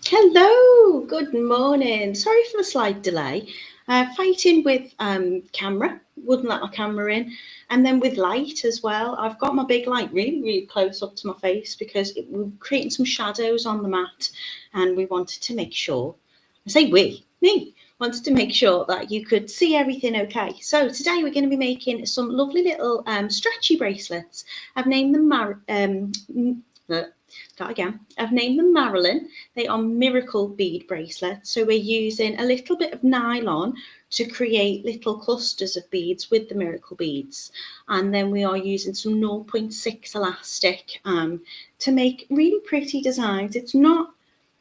Hello, good morning. Sorry for the slight delay. Fighting with camera, wouldn't let my camera in, and then with light as well. I've got my big light really, really close up to my face because we're creating some shadows on the mat, and we wanted to make sure. I say me wanted to make sure that you could see everything okay. So today we're going to be making some lovely little stretchy bracelets. I've named them Start again. I've named them Marylin. They are miracle bead bracelets. So we're using a little bit of nylon to create little clusters of beads with the miracle beads. And then we are using some 0.6 elastic to make really pretty designs. It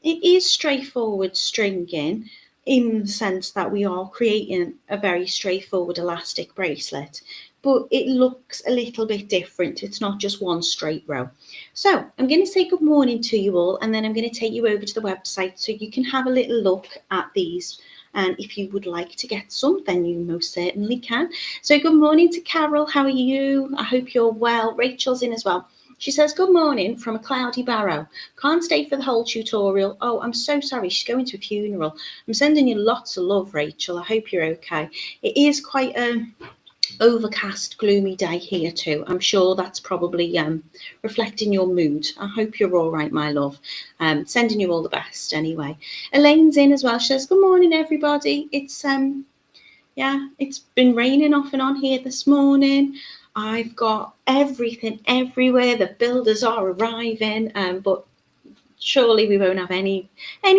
is straightforward stringing in the sense that we are creating a very straightforward elastic bracelet, but it looks a little bit different. It's not just one straight row. So I'm going to say good morning to you all, and then I'm going to take you over to the website so you can have a little look at these. And if you would like to get some, then you most certainly can. So good morning to Carol. How are you? I hope you're well. Rachel's in as well. She says, good morning from a cloudy Barrow. Can't stay for the whole tutorial. Oh, I'm so sorry. She's going to a funeral. I'm sending you lots of love, Rachel. I hope you're okay. It is quite a overcast, gloomy day here too. I'm sure that's probably reflecting your mood. I hope you're all right, my love. Sending you all the best anyway. Elaine's in as well. She says, good morning, everybody. It's been raining off and on here this morning. I've got everything everywhere. The builders are arriving, but surely we won't have any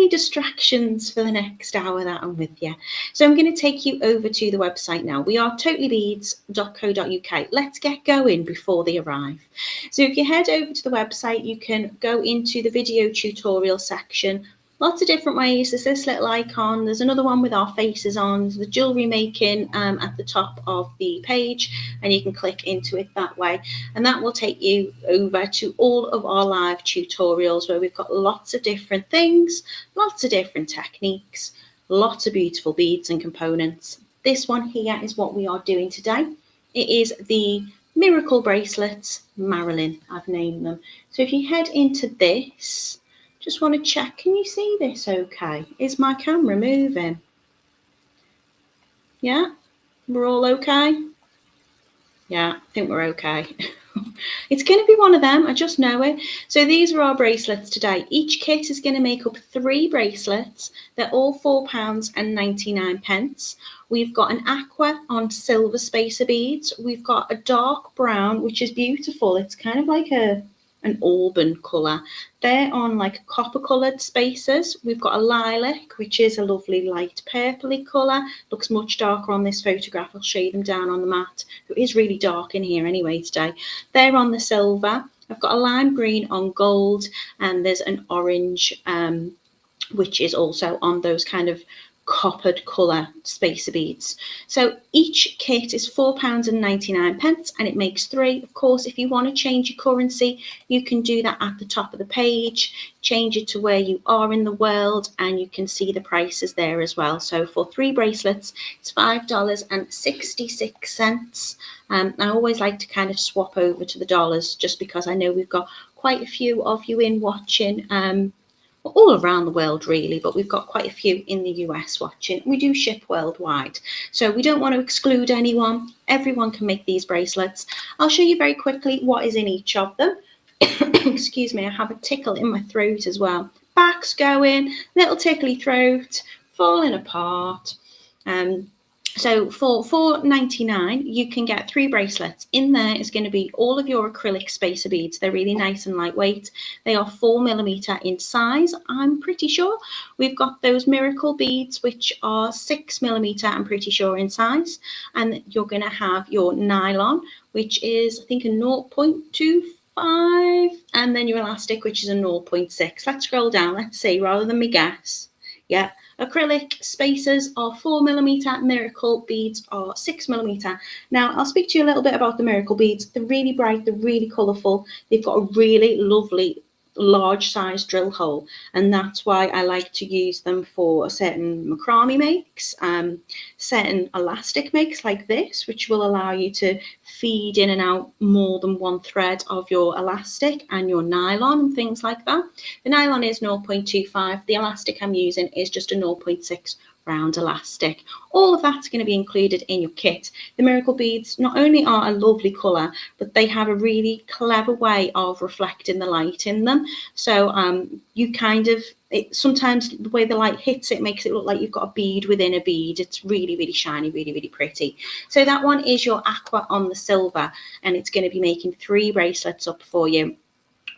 distractions for the next hour that I'm with you. So I'm going to take you over to the website now. We are totallybeads.co.uk. Let's get going before they arrive. So if you head over to the website, you can go into the video tutorial section. Lots of different ways. There's this little icon. There's another one with our faces on. There's the jewellery making at the top of the page, and you can click into it that way. And that will take you over to all of our live tutorials where we've got lots of different things, lots of different techniques, lots of beautiful beads and components. This one here is what we are doing today. It is the Miracle Bracelets Marylin, I've named them. So if you head into this, just want to check, can you see this okay? Is my camera moving? Yeah? We're all okay? Yeah, I think we're okay. It's going to be one of them, I just know it. So these are our bracelets today. Each kit is going to make up 3 bracelets. They're all £4.99. We've got an aqua on silver spacer beads. We've got a dark brown, which is beautiful. It's kind of like an auburn colour. They're on like copper coloured spacers. We've got a lilac, which is a lovely light purpley colour. Looks much darker on this photograph. I'll show you them down on the mat. It is really dark in here anyway today. They're on the silver. I've got a lime green on gold, and there's an orange, which is also on those kind of coppered colour spacer beads. So each kit is £4.99 and it makes 3. Of course, if you want to change your currency, you can do that at the top of the page, change it to where you are in the world, and you can see the prices there as well. So for 3 bracelets, it's $5.66. I always like to kind of swap over to the dollars just because I know we've got quite a few of you in watching all around the world really, but we've got quite a few in the US watching. We do ship worldwide, so we don't want to exclude anyone. Everyone can make these bracelets. I'll show you very quickly what is in each of them. Excuse me, I have a tickle in my throat as well. Back's going, little tickly throat, falling apart. So for $4.99, you can get 3 bracelets. In there is going to be all of your acrylic spacer beads. They're really nice and lightweight. They are 4mm in size, I'm pretty sure. We've got those miracle beads, which are 6mm, I'm pretty sure, in size. And you're going to have your nylon, which is, I think, a 0.25, and then your elastic, which is a 0.6. Let's scroll down. Let's see, rather than me guess. Yeah. Acrylic spacers are 4mm, miracle beads are 6mm. Now, I'll speak to you a little bit about the miracle beads. They're really bright, they're really colourful. They've got a really lovely large size drill hole, and that's why I like to use them for certain macrame makes, certain elastic makes like this, which will allow you to feed in and out more than one thread of your elastic and your nylon and things like that. The nylon is 0.25, the elastic I'm using is just a 0.6 round elastic. All of that's going to be included in your kit. The miracle beads not only are a lovely colour, but they have a really clever way of reflecting the light in them. So you kind of, sometimes the way the light hits it makes it look like you've got a bead within a bead. It's really, really shiny, really, really pretty. So that one is your aqua on the silver, and it's going to be making 3 bracelets up for you.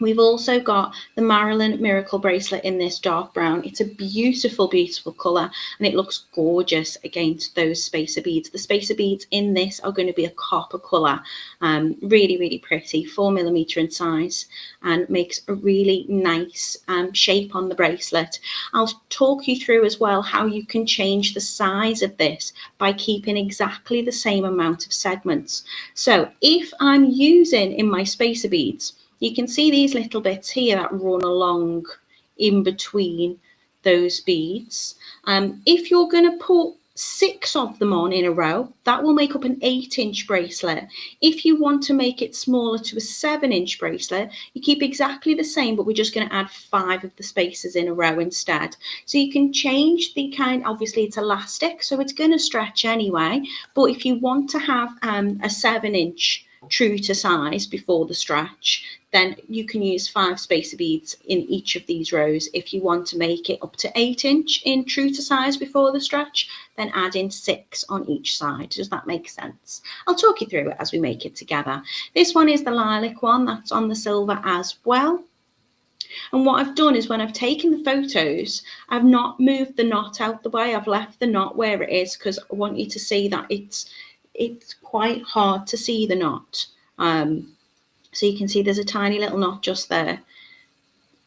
We've also got the Marylin Miracle Bracelet in this dark brown. It's a beautiful, beautiful colour, and it looks gorgeous against those spacer beads. The spacer beads in this are going to be a copper colour. Really, really pretty, 4mm in size, and makes a really nice shape on the bracelet. I'll talk you through as well how you can change the size of this by keeping exactly the same amount of segments. So if I'm using in my spacer beads, you can see these little bits here that run along in between those beads. If you're going to put 6 of them on in a row, that will make up an 8-inch bracelet. If you want to make it smaller to a 7-inch bracelet, you keep exactly the same, but we're just going to add 5 of the spacers in a row instead. So you can change the kind, obviously it's elastic, so it's going to stretch anyway, but if you want to have a 7-inch true to size before the stretch, then you can use 5 spacer beads in each of these rows. If you want to make it up to 8-inch in true to size before the stretch, then add in 6 on each side. Does that make sense? I'll talk you through it as we make it together. This one is the lilac one, that's on the silver as well. And what I've done is when I've taken the photos, I've not moved the knot out the way. I've left the knot where it is because I want you to see that it's quite hard to see the knot. So you can see there's a tiny little knot just there.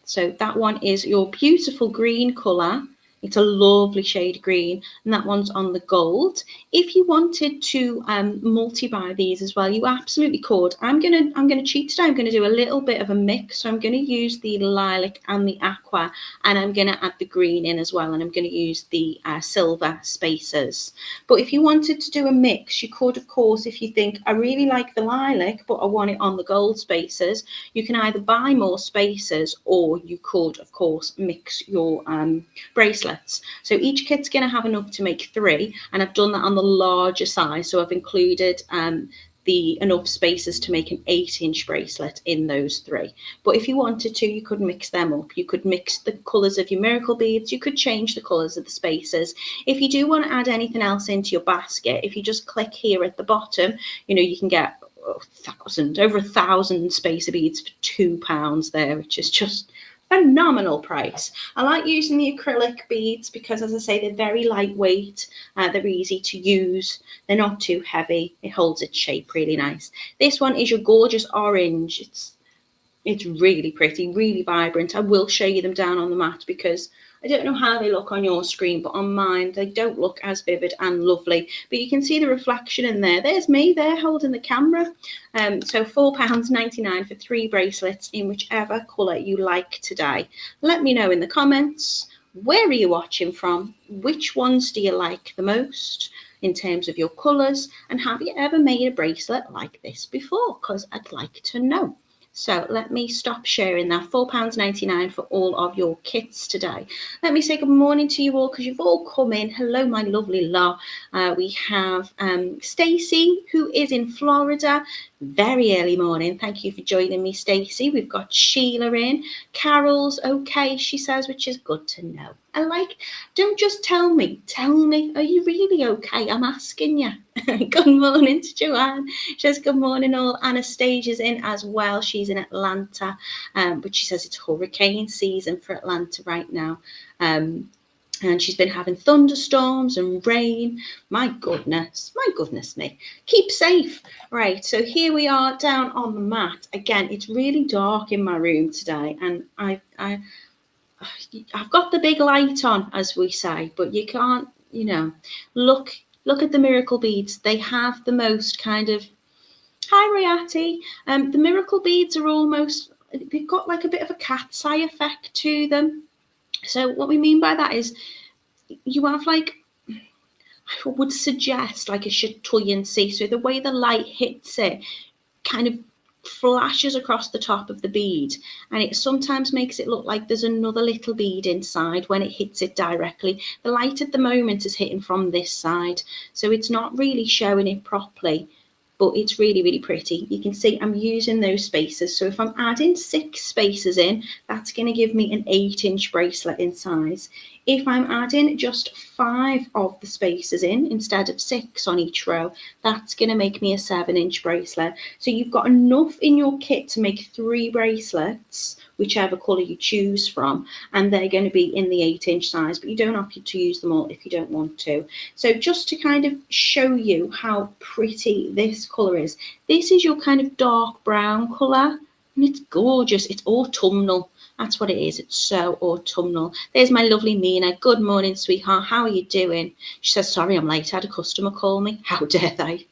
So that one is your beautiful green colour. It's a lovely shade green, and that one's on the gold. If you wanted to multi-buy these as well, you absolutely could. I'm gonna cheat today. I'm gonna do a little bit of a mix. So I'm gonna use the lilac and the aqua, and I'm gonna add the green in as well, and I'm gonna use the silver spacers. But if you wanted to do a mix, you could, of course, if you think I really like the lilac, but I want it on the gold spacers, you can either buy more spacers, or you could, of course, mix your bracelet. So each kit's going to have enough to make 3, and I've done that on the larger size, so I've included the enough spacers to make an 8-inch bracelet in those 3. But if you wanted to, you could mix them up. You could mix the colours of your miracle beads, you could change the colours of the spacers. If you do want to add anything else into your basket, if you just click here at the bottom, you can get over 1,000 spacer beads for £2 there, which is just phenomenal price. I like using the acrylic beads because, as I say, they're very lightweight, they're easy to use, they're not too heavy, it holds its shape really nice. This one is your gorgeous orange. It's really pretty, really vibrant. I will show you them down on the mat because I don't know how they look on your screen, but on mine they don't look as vivid and lovely. But you can see the reflection in there. There's me there holding the camera. So £4.99 for 3 bracelets in whichever colour you like today. Let me know in the comments, where are you watching from? Which ones do you like the most in terms of your colours? And have you ever made a bracelet like this before? Because I'd like to know. So let me stop sharing that. £4.99 for all of your kits today. Let me say good morning to you all because you've all come in. Hello, my lovely lot. We have Stacey, who is in Florida. Very early morning. Thank you for joining me, Stacey. We've got Sheila in. Carol's okay, she says, which is good to know. Don't just tell me, are you really okay? I'm asking you. Good morning to Joanne. She says, good morning all. Anastasia's in as well. She's in Atlanta, but she says it's hurricane season for Atlanta right now. And she's been having thunderstorms and rain. My goodness me. Keep safe. Right, so here we are down on the mat. Again, it's really dark in my room today, and I've got the big light on, as we say, but you can't, look at the miracle beads. They have the most kind of, hi Riati, the miracle beads are almost they've got like a bit of a cat's eye effect to them. So what we mean by that is you have like, I would suggest like a chatoyancy. So the way the light hits it kind of flashes across the top of the bead, and it sometimes makes it look like there's another little bead inside when it hits it directly. The light at the moment is hitting from this side, so it's not really showing it properly, but it's really, really pretty. You can see I'm using those spacers. So if I'm adding 6 spacers in, that's going to give me an 8-inch bracelet in size. If I'm adding just 5 of the spacers in instead of 6 on each row, that's going to make me a 7-inch bracelet. So you've got enough in your kit to make 3 bracelets, whichever colour you choose from, and they're going to be in the 8-inch size, but you don't have to use them all if you don't want to. So just to kind of show you how pretty this colour is, this is your kind of dark brown colour, and it's gorgeous. It's autumnal. That's what it is. It's so autumnal. There's my lovely Mina. Good morning, sweetheart. How are you doing? She says, sorry, I'm late. I had a customer call me. How dare they?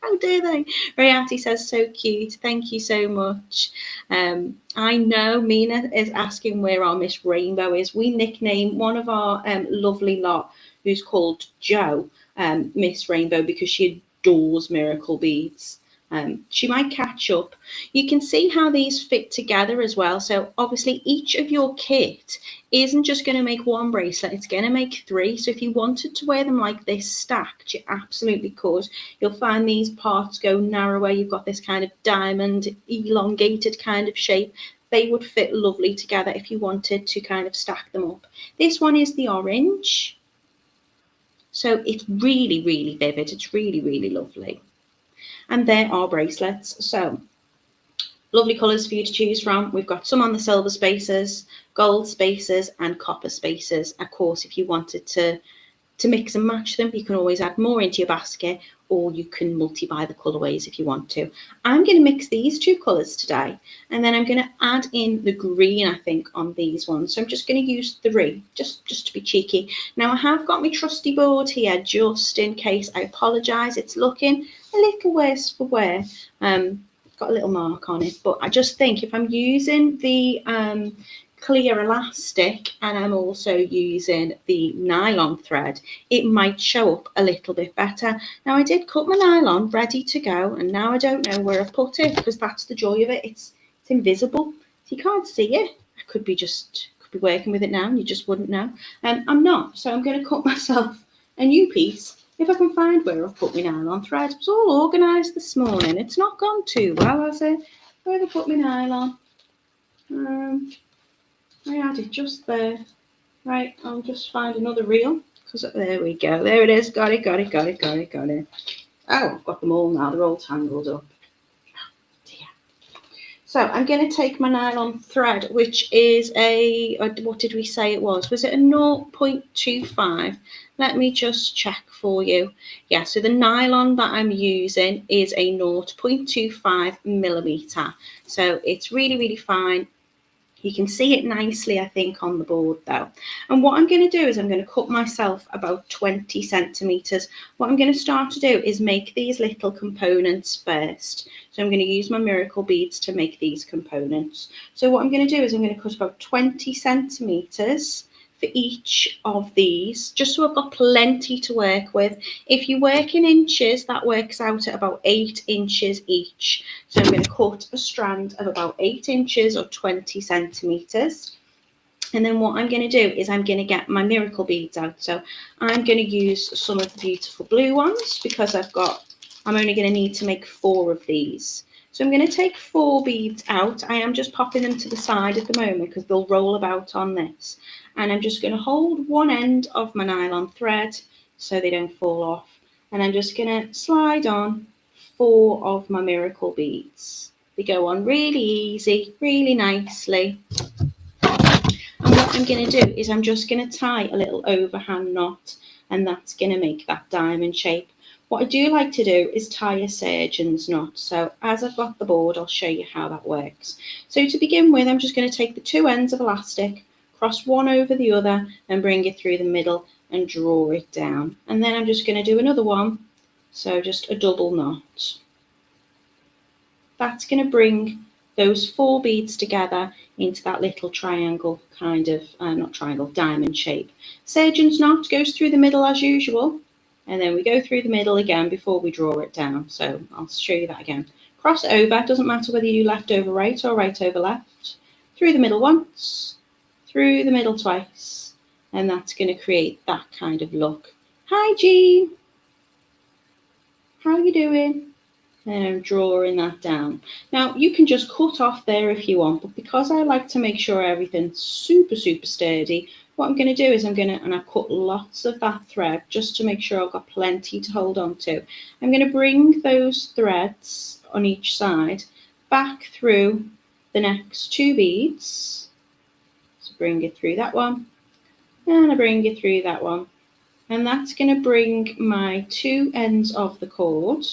How dare they? Rayati says, so cute. Thank you so much. I know Mina is asking where our Miss Rainbow is. We nicknamed one of our lovely lot, who's called Jo, Miss Rainbow, because she adores miracle beads. She might catch up. You can see how these fit together as well. So obviously each of your kit isn't just going to make 1 bracelet, it's going to make 3. So if you wanted to wear them like this stacked, you absolutely could. You'll find these parts go narrower. You've got this kind of diamond elongated kind of shape. They would fit lovely together if you wanted to kind of stack them up. This one is the orange. So it's really, really vivid. It's really, really lovely. And there are bracelets. So lovely colours for you to choose from. We've got some on the silver spacers, gold spacers and copper spacers. Of course, if you wanted to mix and match them, you can always add more into your basket, or you can multi-buy the colourways if you want to. I'm going to mix these 2 colours today, and then I'm going to add in the green, I think, on these ones. So I'm just going to use 3, just to be cheeky. Now I have got my trusty board here, just in case. I apologise, it's looking a little worse for wear. Got a little mark on it, but I just think if I'm using the clear elastic and I'm also using the nylon thread, it might show up a little bit better. Now I did cut my nylon ready to go, and now I don't know where I put it, because that's the joy of it. It's invisible, so you can't see it. I could be working with it now and you just wouldn't know. I'm not, so I'm going to cut myself a new piece if I can find where I've put my nylon thread. It was all organised this morning. It's not gone too well, has it? Where have I put my nylon? I had it just there. Right, I'll just find another reel, because there we go. There it is. Got it. Oh, I've got them all now. They're all tangled up. Oh, dear. So I'm going to take my nylon thread, which is what did we say it was? Was it a 0.25? Let me just check for you. Yeah, so the nylon that I'm using is a 0.25 millimetre. So it's really, really fine. You can see it nicely, I think, on the board though. And what I'm going to do is I'm going to cut myself about 20 centimetres. What I'm going to start to do is make these little components first. So I'm going to use my miracle beads to make these components. So what I'm going to do is I'm going to cut about 20 centimetres for each of these, just so I've got plenty to work with. If you work in inches, that works out at about 8 inches each. So I'm going to cut a strand of about 8 inches or 20 centimetres. And then what I'm going to do is I'm going to get my miracle beads out. So I'm going to use some of the beautiful blue ones, because I'm only going to need to make 4 of these. So I'm going to take 4 beads out. I am just popping them to the side at the moment because they'll roll about on this. And I'm just going to hold one end of my nylon thread so they don't fall off. And I'm just going to slide on 4 of my miracle beads. They go on really easy, really nicely. And what I'm going to do is I'm just going to tie a little overhand knot, and that's going to make that diamond shape. What I do like to do is tie a surgeon's knot. So as I've got the board, I'll show you how that works. So to begin with, I'm just going to take the 2 ends of elastic, cross one over the other and bring it through the middle and draw it down. And then I'm just going to do another one. So just a double knot. That's going to bring those 4 beads together into that little triangle kind of, not triangle, diamond shape. Surgeon's knot goes through the middle as usual, and then we go through the middle again before we draw it down. So I'll show you that again. Cross it over, doesn't matter whether you left over right or right over left. Through the middle once, through the middle twice, and that's going to create that kind of look. Hi Jean, how are you doing? And I'm drawing that down. Now you can just cut off there if you want, but because I like to make sure everything's super sturdy, what I'm going to do is and I've cut lots of that thread just to make sure I've got plenty to hold on to. I'm going to bring those threads on each side back through the next 2 beads. So bring it through that one, and I bring it through that one. And that's going to bring my 2 ends of the cord.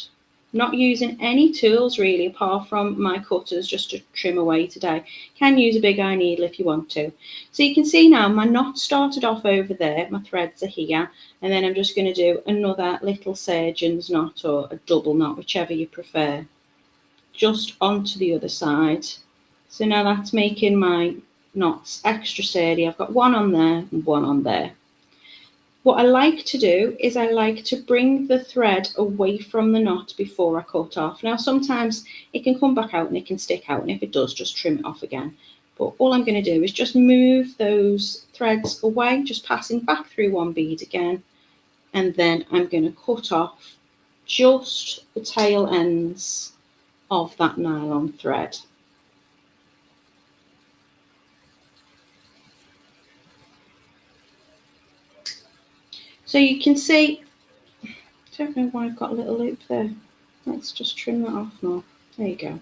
Not using any tools really apart from my cutters just to trim away today. Can use a big eye needle if you want to. So you can see now my knot started off over there, my threads are here, and then I'm just going to do another little surgeon's knot or a double knot, whichever you prefer, just onto the other side. So now that's making my knots extra sturdy. I've got 1 on there and 1 on there. What I like to do is I like to bring the thread away from the knot before I cut off. Now sometimes it can come back out and it can stick out, and if it does, just trim it off again. But all I'm going to do is just move those threads away, just passing back through 1 bead again, and then I'm going to cut off just the tail ends of that nylon thread. So you can see, I don't know why I've got a little loop there. Let's just trim that off now. There you go.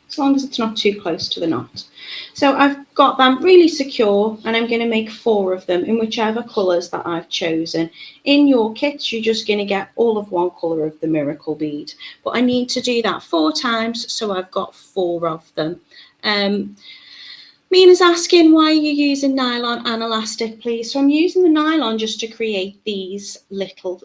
As long as it's not too close to the knot. So I've got them really secure, and I'm going to make 4 of them in whichever colours that I've chosen. In your kits, you're just going to get all of one colour of the miracle bead. But I need to do that 4 times, so I've got 4 of them. Mina's asking why you're using nylon and elastic, please. So I'm using the nylon just to create these little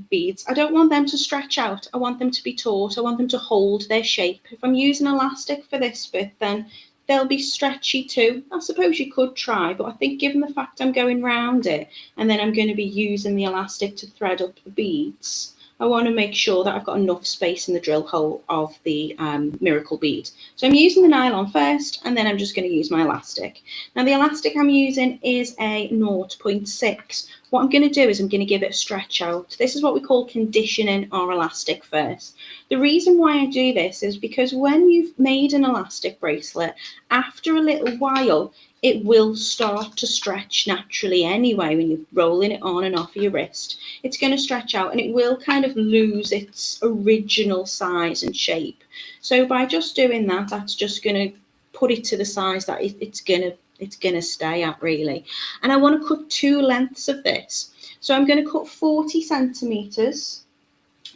beads. I don't want them to stretch out. I want them to be taut. I want them to hold their shape. If I'm using elastic for this bit, then they'll be stretchy too. I suppose you could try, but I think given the fact I'm going round it and then I'm going to be using the elastic to thread up the beads, I want to make sure that I've got enough space in the drill hole of the miracle bead. So I'm using the nylon first, and then I'm just going to use my elastic. Now the elastic I'm using is a 0.6. What I'm going to do is I'm going to give it a stretch out. This is what we call conditioning our elastic first. The reason why I do this is because when you've made an elastic bracelet, after a little while, it will start to stretch naturally anyway when you're rolling it on and off your wrist. It's going to stretch out and it will kind of lose its original size and shape. So by just doing that, that's just going to put it to the size that it's going to stay at really. And I want to cut 2 lengths of this. So I'm going to cut 40 centimetres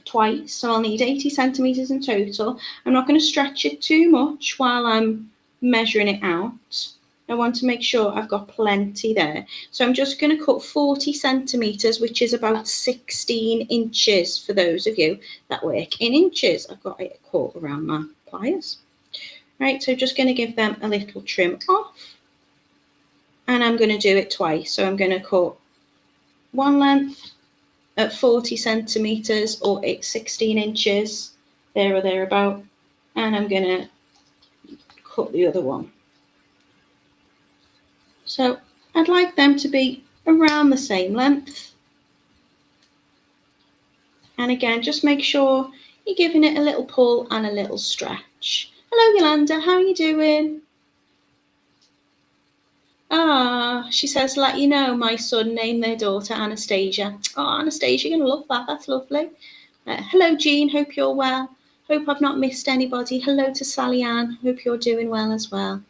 twice. So I'll need 80 centimetres in total. I'm not going to stretch it too much while I'm measuring it out. I want to make sure I've got plenty there. So I'm just going to cut 40 centimetres, which is about 16 inches for those of you that work in inches. I've got it caught around my pliers. Right, so just going to give them a little trim off. And I'm going to do it twice. So I'm going to cut 1 length at 40 centimetres or 16 inches, there or thereabout. And I'm going to cut the other one. So I'd like them to be around the same length. And again, just make sure you're giving it a little pull and a little stretch. Hello, Yolanda, how are you doing? She says, let you know, my son named their daughter Anastasia. Oh, Anastasia, you're going to love that. That's lovely. Hello, Jean. Hope you're well. Hope I've not missed anybody. Hello to Sally Ann. Hope you're doing well as well.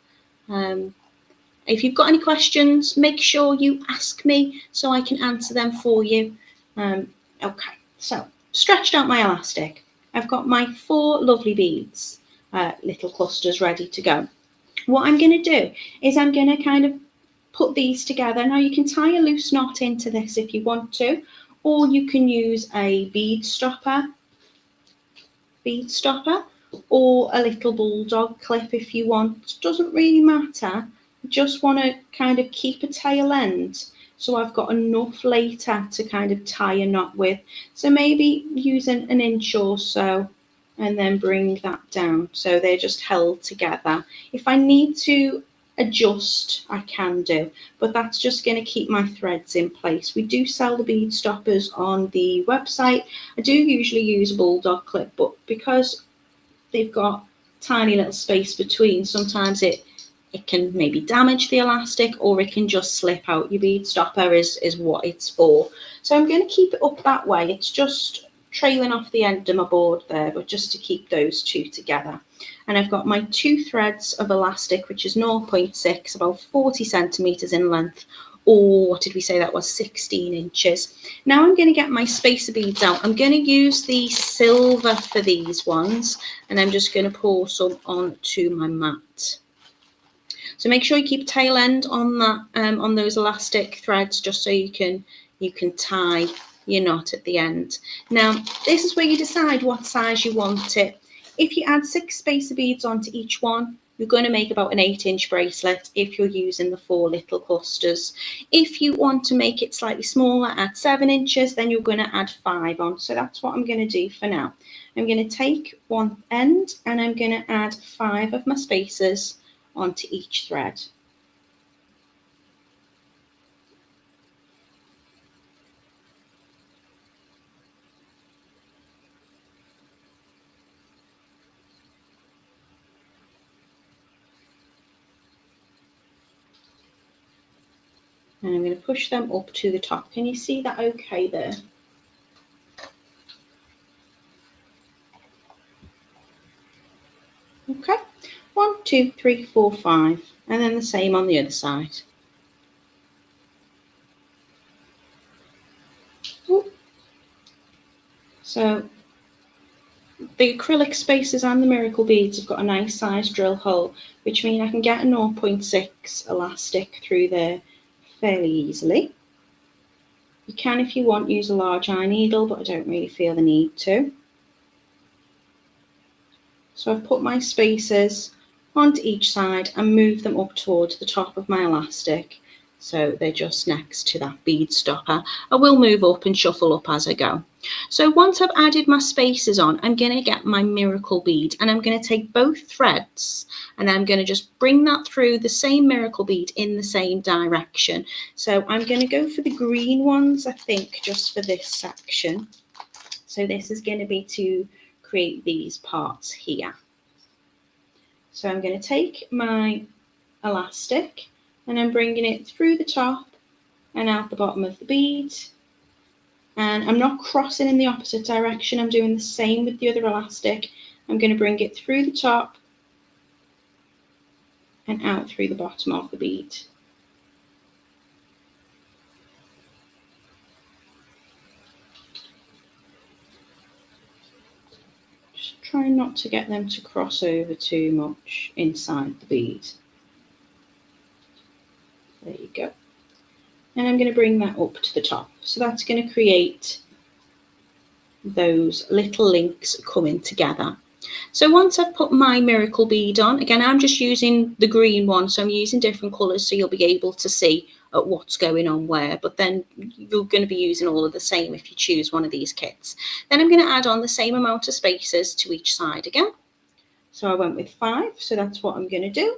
If you've got any questions, make sure you ask me so I can answer them for you. Okay, so stretched out my elastic. I've got my 4 lovely beads, little clusters ready to go. What I'm going to do is I'm going to kind of put these together. Now you can tie a loose knot into this if you want to, or you can use a bead stopper, or a little bulldog clip if you want. Doesn't really matter. I just want to kind of keep a tail end, so I've got enough later to kind of tie a knot with. So maybe using an inch or so, and then bring that down so they're just held together. If I need to adjust, I can do, but that's just going to keep my threads in place. We do sell the bead stoppers on the website. I do usually use a bulldog clip, but because they've got tiny little space between, sometimes it can maybe damage the elastic, or it can just slip out. Your bead stopper is what it's for. So I'm going to keep it up that way. It's just trailing off the end of my board there, but just to keep those two together. And I've got my 2 threads of elastic, which is 0.6, about 40 centimeters in length, or what did we say that was, 16 inches. Now I'm going to get my spacer beads out. I'm going to use the silver for these ones, and I'm just going to pour some onto my mat. So make sure you keep tail end on that, on those elastic threads, just so you can tie your knot at the end. Now this is where you decide what size you want it. If you add 6 spacer beads onto each one, you're going to make about an 8-inch bracelet if you're using the 4 little clusters. If you want to make it slightly smaller, add 7 inches, then you're going to add 5 on. So that's what I'm going to do for now. I'm going to take one end and I'm going to add 5 of my spacers onto each thread. And I'm going to push them up to the top. Can you see that okay there? Okay, 1, 2, 3, 4, 5, and then the same on the other side. Ooh. So the acrylic spacers and the miracle beads have got a nice size drill hole, which means I can get a 0.6 elastic through there fairly easily. You can, if you want, use a large eye needle, but I don't really feel the need to. So I've put my spacers onto each side and move them up towards the top of my elastic, so they're just next to that bead stopper. I will move up and shuffle up as I go. So once I've added my spacers on, I'm going to get my miracle bead, and I'm going to take both threads and I'm going to just bring that through the same miracle bead in the same direction. So I'm going to go for the green ones, I think, just for this section. So this is going to be to create these parts here. So I'm going to take my elastic and I'm bringing it through the top and out the bottom of the bead, and I'm not crossing in the opposite direction. I'm doing the same with the other elastic. I'm going to bring it through the top and out through the bottom of the bead. Just try not to get them to cross over too much inside the bead. There you go. And I'm going to bring that up to the top. So that's going to create those little links coming together. So once I've put my miracle bead on, again, I'm just using the green one, so I'm using different colours so you'll be able to see what's going on where, but then you're going to be using all of the same if you choose one of these kits. Then I'm going to add on the same amount of spacers to each side again. So I went with 5, so that's what I'm going to do.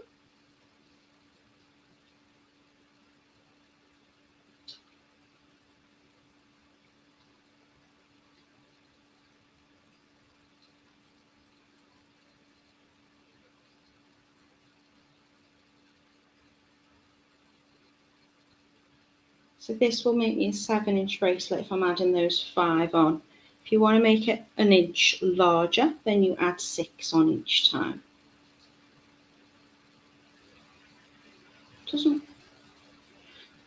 So this will make me a 7-inch bracelet if I'm adding those 5 on. If you want to make it an inch larger, then you add 6 on each time. Doesn't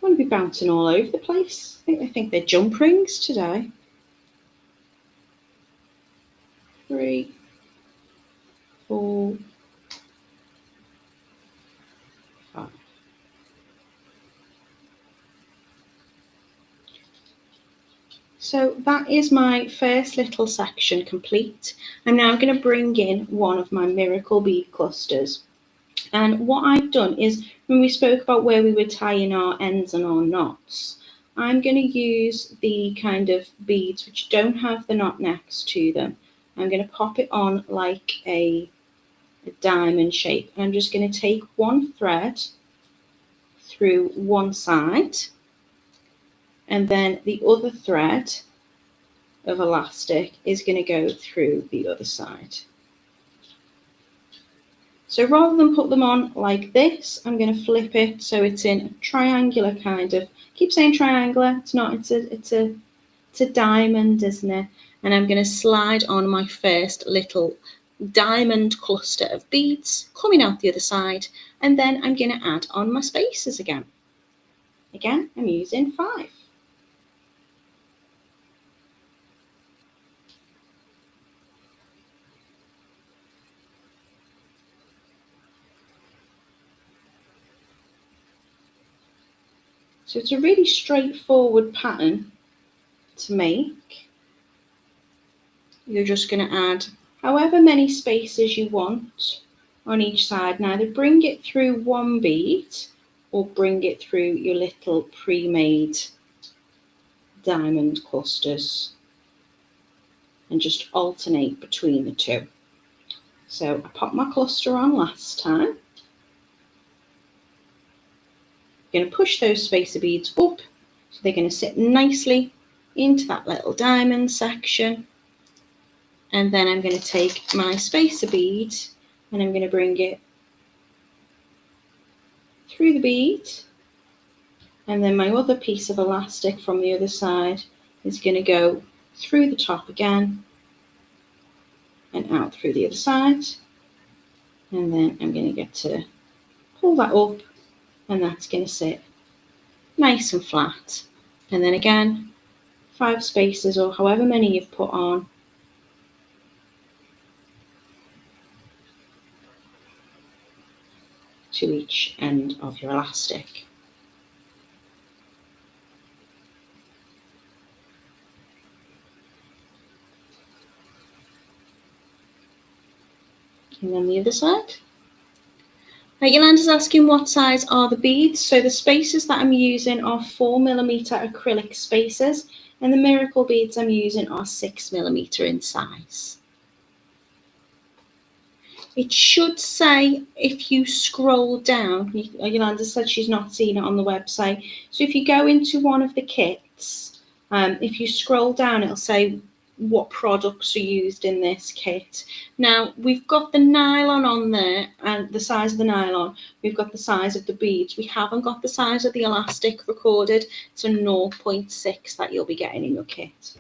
want to be bouncing all over the place. I think they're jump rings today. 3, 4, 5. So that is my first little section complete. I'm now going to bring in one of my miracle bead clusters. And what I've done is, when we spoke about where we were tying our ends and our knots, I'm going to use the kind of beads which don't have the knot next to them. I'm going to pop it on like a diamond shape. And I'm just going to take one thread through one side, and then the other thread of elastic is going to go through the other side. So rather than put them on like this, I'm going to flip it so it's in a triangular kind of, keep saying triangular, it's not, it's a diamond, isn't it? And I'm going to slide on my first little diamond cluster of beads coming out the other side, and then I'm going to add on my spacers again. Again, I'm using 5. So it's a really straightforward pattern to make. You're just going to add however many spacers you want on each side, and either bring it through one bead or bring it through your little pre-made diamond clusters, and just alternate between the two. So I popped my cluster on last time. I'm going to push those spacer beads up so they're going to sit nicely into that little diamond section. And then I'm going to take my spacer bead and I'm going to bring it through the bead, and then my other piece of elastic from the other side is going to go through the top again and out through the other side, and then I'm going to get to pull that up, and that's going to sit nice and flat. And then again, 5 spacers or however many you've put on, to each end of your elastic. And then the other side. Yolanda's asking what size are the beads. So the spacers that I'm using are 4mm acrylic spacers, and the miracle beads I'm using are 6mm in size. It should say, if you scroll down, Yolanda said she's not seen it on the website. So if you go into one of the kits, if you scroll down, it'll say what products are used in this kit. Now, we've got the nylon on there, and the size of the nylon. We've got the size of the beads. We haven't got the size of the elastic recorded. It's a 0.6 that you'll be getting in your kit.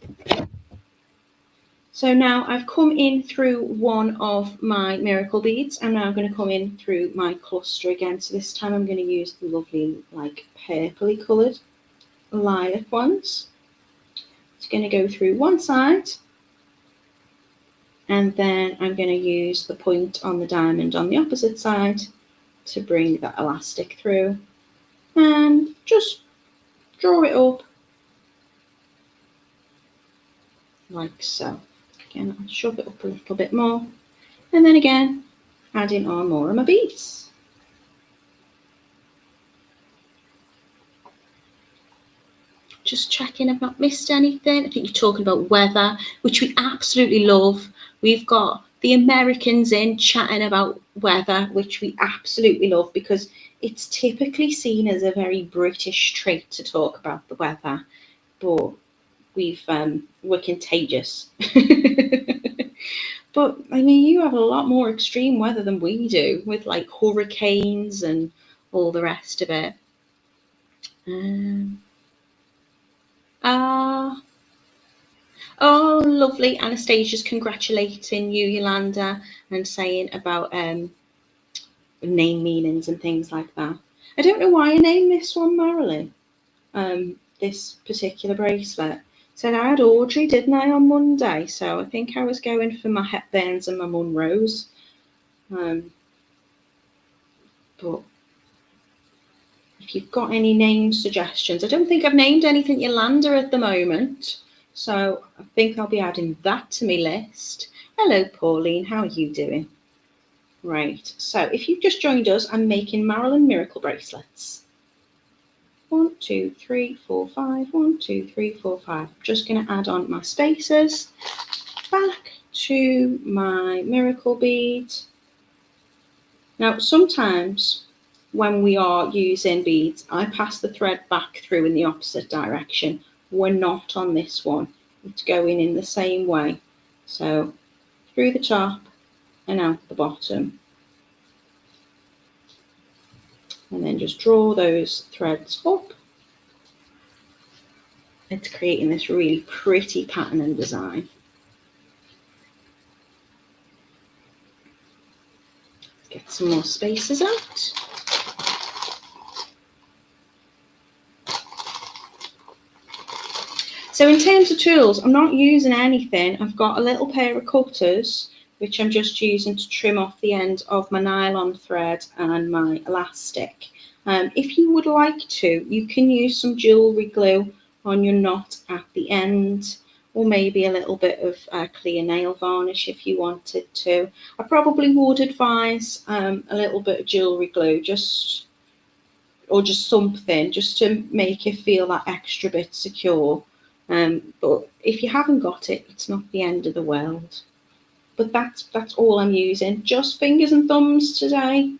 So now I've come in through one of my miracle beads. I'm now going to come in through my cluster again. So this time I'm going to use the lovely, like, purpley coloured lilac ones. It's going to go through one side, and then I'm going to use the point on the diamond on the opposite side to bring that elastic through, and just draw it up like so. Again, I'll shove it up a little bit more, and then again, adding on more of my beads. Just checking I've not missed anything. I think you're talking about weather, which we absolutely love. We've got the Americans in chatting about weather, which we absolutely love, because it's typically seen as a very British trait to talk about the weather, but we're contagious. But I mean, you have a lot more extreme weather than we do, with like hurricanes and all the rest of it. Oh, lovely. Anastasia's congratulating you, Yolanda, and saying about name meanings and things like that. I don't know why I named this one Marylin, this particular bracelet. So I had Audrey, didn't I, on Monday? So I think I was going for my Hepburns and my Munros. But if you've got any name suggestions, I don't think I've named anything Yolanda at the moment. So I think I'll be adding that to my list. Hello Pauline, how are you doing? Right, so if you've just joined us, I'm making Marylin miracle bracelets. 1, 2, 3, 4, 5, 1, 2, 3, 4, 5. I'm just going to add on my spacers, back to my miracle bead. Now sometimes when we are using beads, I pass the thread back through in the opposite direction. We're not on this one. It's going in the same way. So through the top and out the bottom. And then just draw those threads up. It's creating this really pretty pattern and design. Get some more spacers out. So in terms of tools, I'm not using anything. I've got a little pair of cutters, which I'm just using to trim off the end of my nylon thread and my elastic. If you would like to, you can use some jewellery glue on your knot at the end, or maybe a little bit of clear nail varnish if you wanted to. I probably would advise a little bit of jewellery glue, or just something, just to make it feel that extra bit secure. But if you haven't got it, it's not the end of the world. But that's all I'm using, just fingers and thumbs today.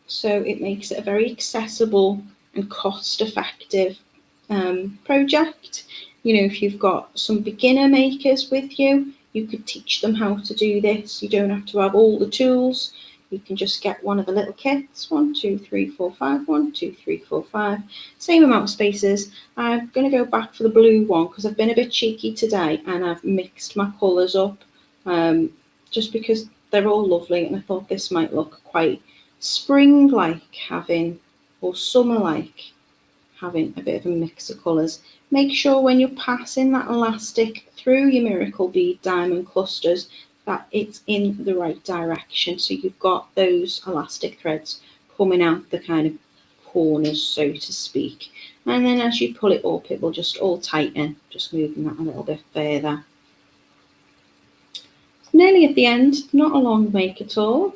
So it makes it a very accessible and cost-effective project. You know, if you've got some beginner makers with you, you could teach them how to do this. You don't have to have all the tools. You can just get one of the little kits. 1, 2, 3, 4, 5. 1, 2, 3, 4, 5. Same amount of spacers. I'm going to go back for the blue one because I've been a bit cheeky today and I've mixed my colours up just because they're all lovely, and I thought this might look quite spring-like having, or summer-like having a bit of a mix of colours. Make sure when you're passing that elastic through your miracle bead diamond clusters that it's in the right direction, so you've got those elastic threads coming out the kind of corners, so to speak. And then as you pull it up, it will just all tighten, just moving that a little bit further. Nearly at the end, not a long make at all.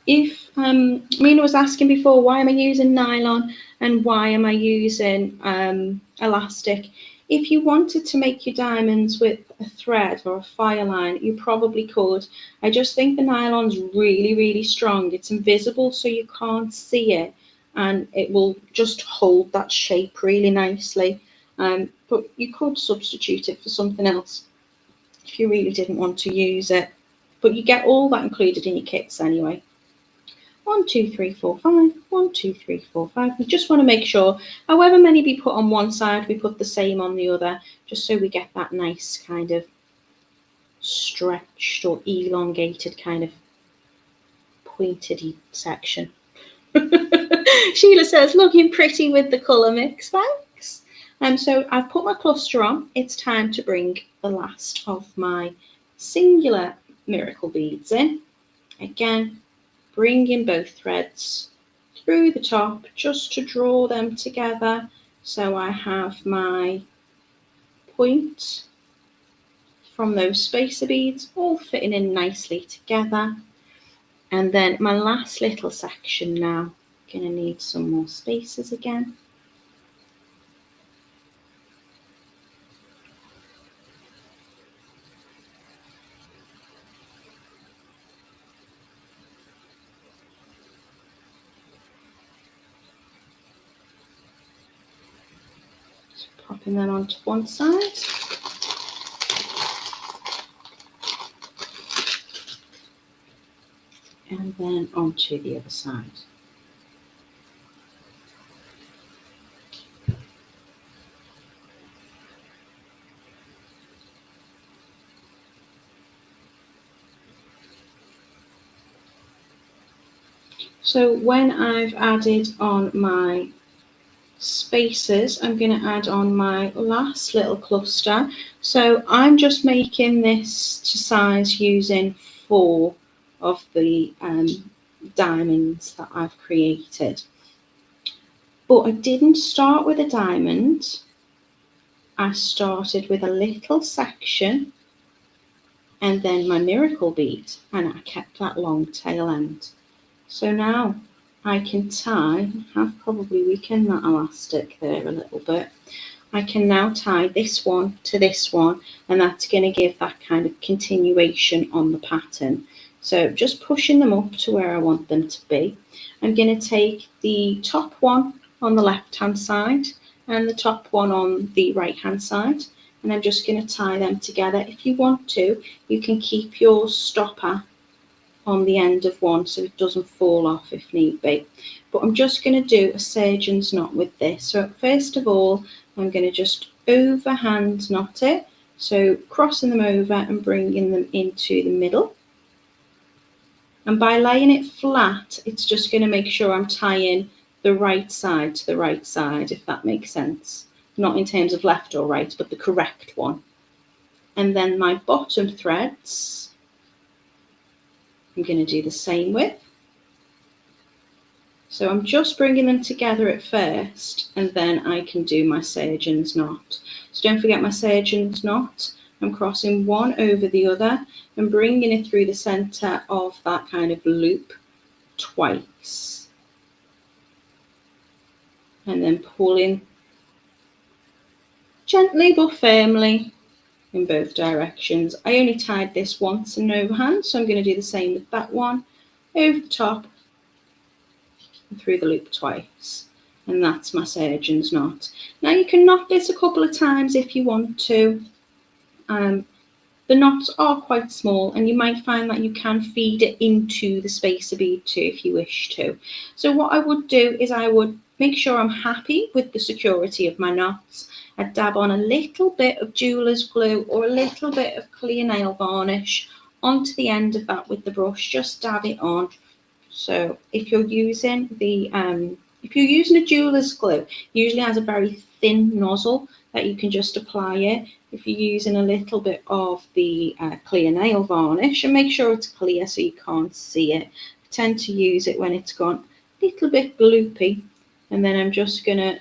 If Mina was asking before, why am I using nylon and why am I using elastic? If you wanted to make your diamonds with a thread or a fire line, you probably could. I just think the nylon's really, really strong. It's invisible, so you can't see it, and it will just hold that shape really nicely. But you could substitute it for something else if you really didn't want to use it. But you get all that included in your kits anyway. 1, 2, 3, 4, 5. 1, 2, 3, 4, 5. We just want to make sure, however many we put on one side, we put the same on the other, just so we get that nice kind of stretched or elongated kind of pointed section. Sheila says, looking pretty with the colour mix, thanks. So I've put my cluster on. It's time to bring the last of my singular miracle beads in. Again, bringing both threads through the top just to draw them together. So I have my point from those spacer beads all fitting in nicely together. And then my last little section now, gonna need some more spacers again. Popping them onto one side. And then onto the other side. So when I've added on my spacers, I'm going to add on my last little cluster. So I'm just making this to size using 4 of the diamonds that I've created. But I didn't start with a diamond. I started with a little section and then my miracle bead, and I kept that long tail end. So now I can tie, have probably weakened that elastic there a little bit. I can now tie this one to this one, and that's going to give that kind of continuation on the pattern. So just pushing them up to where I want them to be. I'm going to take the top one on the left hand side and the top one on the right hand side, and I'm just going to tie them together. If you want to, you can keep your stopper on the end of one so it doesn't fall off if need be. But I'm just going to do a surgeon's knot with this. So first of all, I'm going to just overhand knot it. So crossing them over and bringing them into the middle. And by laying it flat, it's just going to make sure I'm tying the right side to the right side, if that makes sense. Not in terms of left or right, but the correct one. And then my bottom threads, I'm going to do the same with. So I'm just bringing them together at first, and then I can do my surgeon's knot. So don't forget my surgeon's knot. I'm crossing one over the other and bringing it through the centre of that kind of loop twice. And then pulling gently but firmly in both directions. I only tied this once in overhand, so I'm going to do the same with that one. Over the top and through the loop twice. And that's my surgeon's knot. Now you can knot this a couple of times if you want to. The knots are quite small, and you might find that you can feed it into the spacer bead too if you wish to. So what I would do is I would make sure I'm happy with the security of my knots. I'd dab on a little bit of jeweler's glue or a little bit of clear nail varnish onto the end of that with the brush. Just dab it on. So if you're using a jeweler's glue, it usually has a very thin nozzle that you can just apply it. If you're using a little bit of the clear nail varnish, and make sure it's clear so you can't see it. I tend to use it when it's gone a little bit gloopy, and then I'm just going to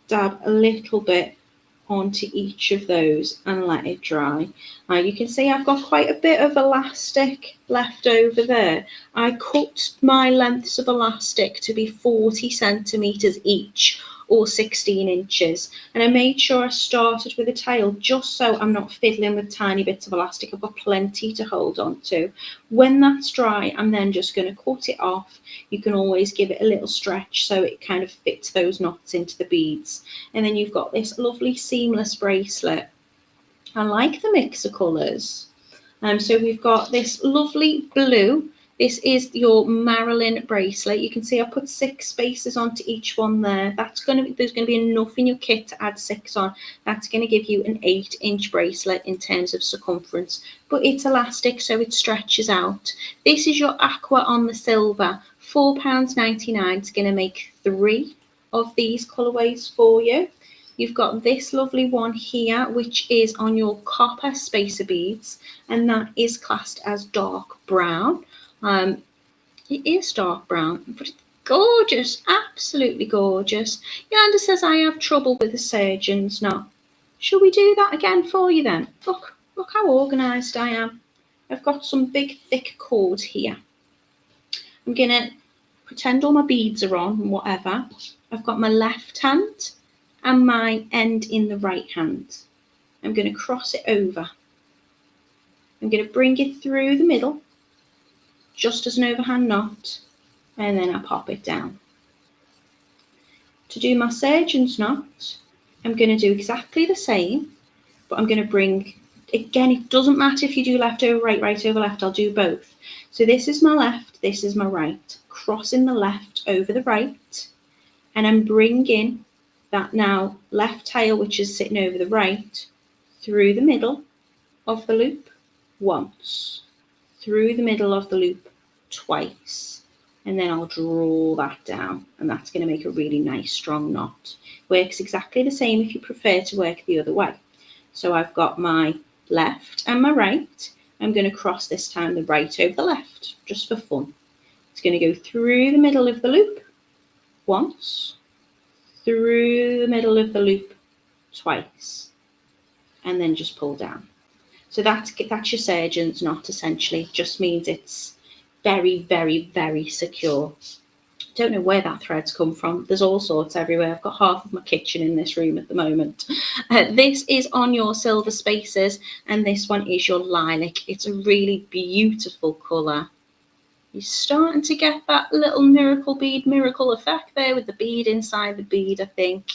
dab a little bit onto each of those and let it dry. Now you can see I've got quite a bit of elastic left over there. I cut my lengths of elastic to be 40 centimetres each, or 16 inches, and I made sure I started with a tail just so I'm not fiddling with tiny bits of elastic. I've got plenty to hold on to. When that's dry, I'm then just going to cut it off. You can always give it a little stretch so it kind of fits those knots into the beads, and then you've got this lovely seamless bracelet. I like the mix of colours. So we've got this lovely blue. This is your Marylin bracelet. You can see I put 6 spacers onto each one there. There's going to be enough in your kit to add 6 on. That's going to give you an 8-inch bracelet in terms of circumference, but it's elastic so it stretches out. This is your aqua on the silver. £4.99. It's going to make 3 of these colourways for you. You've got this lovely one here, which is on your copper spacer beads, and that is classed as dark brown. It is dark brown, but it's gorgeous, absolutely gorgeous. Yolanda says I have trouble with the surgeon's knot. Shall we do that again for you then? Look how organised I am. I've got some big thick cord here. I'm going to pretend all my beads are on and whatever. I've got my left hand and my end in the right hand. I'm going to cross it over. I'm going to bring it through the middle, just as an overhand knot, and then I pop it down. To do my surgeon's knot, I'm going to do exactly the same, but I'm going to bring, again, it doesn't matter if you do left over right, right over left, I'll do both. So this is my left, this is my right, crossing the left over the right, and I'm bringing that now left tail, which is sitting over the right, through the middle of the loop once, through the middle of the loop twice, and then I'll draw that down, and that's going to make a really nice strong knot. Works exactly the same if you prefer to work the other way. So I've got my left and my right. I'm going to cross this time the right over the left, just for fun. It's going to go through the middle of the loop once, through the middle of the loop twice, and then just pull down. So that's your surgeon's knot, essentially. It just means it's very, very, very secure. Don't know where that thread's come from. There's all sorts everywhere. I've got half of my kitchen in this room at the moment. This is on your silver spacers, and this one is your lilac. It's a really beautiful colour. You're starting to get that little miracle bead miracle effect there with the bead inside the bead, I think.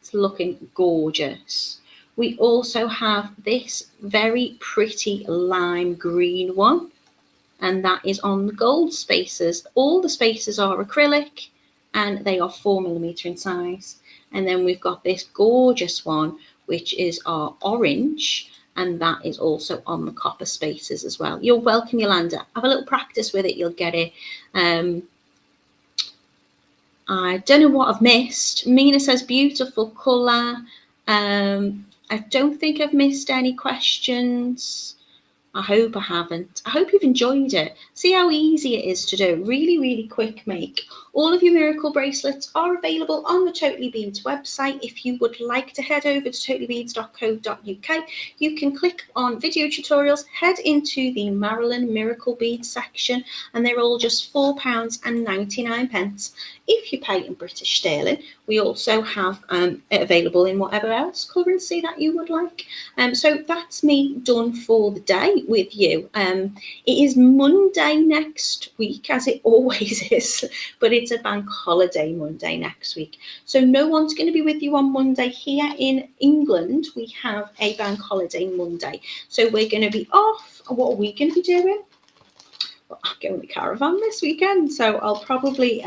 It's looking gorgeous. We also have this very pretty lime green one, and that is on the gold spacers. All the spacers are acrylic, and they are 4mm in size. And then we've got this gorgeous one, which is our orange, and that is also on the copper spacers as well. You're welcome, Yolanda. Have a little practice with it, you'll get it. I don't know what I've missed. Mina says beautiful colour. I don't think I've missed any questions. I hope I haven't. I hope you've enjoyed it. See how easy it is to do. Really, really quick make. All of your miracle bracelets are available on the Totally Beads website. If you would like to head over to totallybeads.co.uk, you can click on video tutorials, head into the Marylin miracle beads section, and they're all just £4.99 if you pay in British sterling. We also have it available in whatever else currency that you would like. So that's me done for the day with you. It is Monday next week, as it always is, but it's a bank holiday Monday next week. So no one's going to be with you on Monday. Here in England, we have a bank holiday Monday. So we're going to be off. What are we going to be doing? Well, I'm going to caravan this weekend, so I'll probably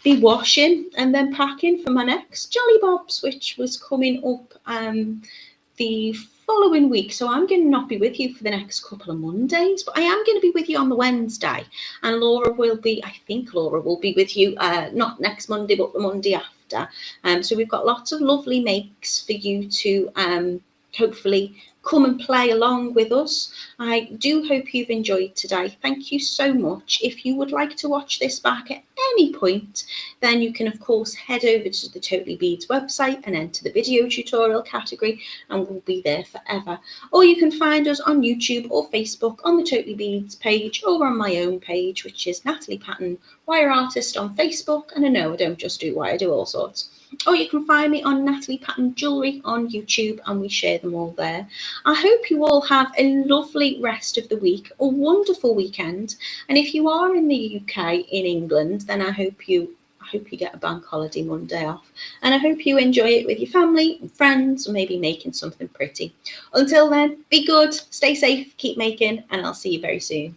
be washing and then packing for my next Jolly Bobs, which was coming up the following week. So I'm going to not be with you for the next couple of Mondays, but I am going to be with you on the Wednesday, and Laura will be, I think Laura will be with you not next Monday, but the Monday after. So we've got lots of lovely makes for you to hopefully come and play along with us. I do hope you've enjoyed today. Thank you so much. If you would like to watch this back at any point, then you can of course head over to the Totally Beads website and enter the video tutorial category, and we'll be there forever. Or you can find us on YouTube or Facebook on the Totally Beads page, or on my own page, which is Natalie Patton, wire artist on Facebook. And I know I don't just do wire, I do all sorts. Or you can find me on Natalie Patton Jewellery on YouTube, and we share them all there. I hope you all have a lovely rest of the week, a wonderful weekend. And if you are in the UK, in England, then I hope you get a bank holiday Monday off. And I hope you enjoy it with your family and friends, or maybe making something pretty. Until then, be good, stay safe, keep making, and I'll see you very soon.